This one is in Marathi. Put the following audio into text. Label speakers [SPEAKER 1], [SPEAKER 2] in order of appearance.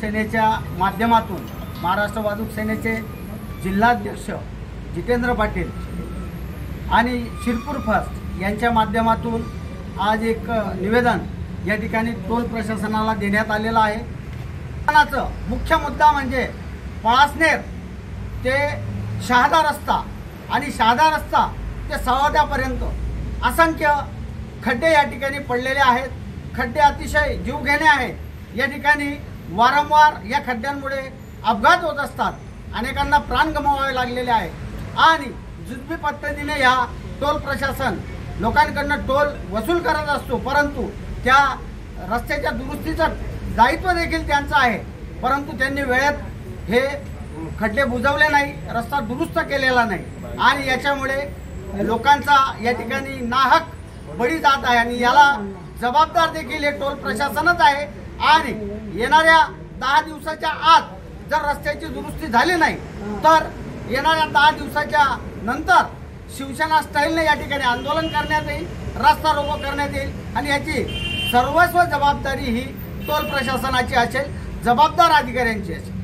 [SPEAKER 1] सेनेच्या माध्यमातून महाराष्ट्र वाहतूक सेनेचे जिल्हाध्यक्ष जितेंद्र पाटील आणि शिरपूर फर्स्ट यांच्या माध्यमातून आज एक निवेदन या ठिकाणी टोल प्रशासनाला देण्यात आलेलं आहे। मुख्य मुद्दा म्हणजे पळासनेर ते शहादा रस्ता आणि शहादा रस्ता ते सवाद्यापर्यंत असंख्य खड्डे या ठिकाणी पडलेले आहेत। खड्डे अतिशय जीवघेणे आहेत। या ठिकाणी वारंवार या खड्ड्यांमुळे अपघात होत असतात, अनेकांना प्राण गमवावे लागलेले आहेत आणि जुजबी पद्धतीने या टोल प्रशासन लोकांकडून टोल वसूल करत असतो, परंतु त्या रस्त्याच्या दुरुस्तीचं दायित्व देखील त्यांचं आहे, परंतु त्यांनी वेळेत हे खड्डे बुजवले नाही, रस्ता दुरुस्त केलेला नाही आणि याच्यामुळे लोकांचा या ठिकाणी नाहक बळी जात आहे आणि याला जबाबदार देखील हे टोल प्रशासनच आहे। आणि येणाऱ्या 10 दिवसाच्या आत जर रस्त्याची दुरुस्ती झाली नाही तर येणाऱ्या 10 दिवसाच्या नंतर शिवसेना स्टाईलने या ठिकाणी आंदोलन करण्यात येईल, रस्ता रोको करण्यात येईल आणि याची सर्वस्व जबाबदारी ही टोल प्रशासनाची असेल, जबाबदार अधिकाऱ्यांची असेल।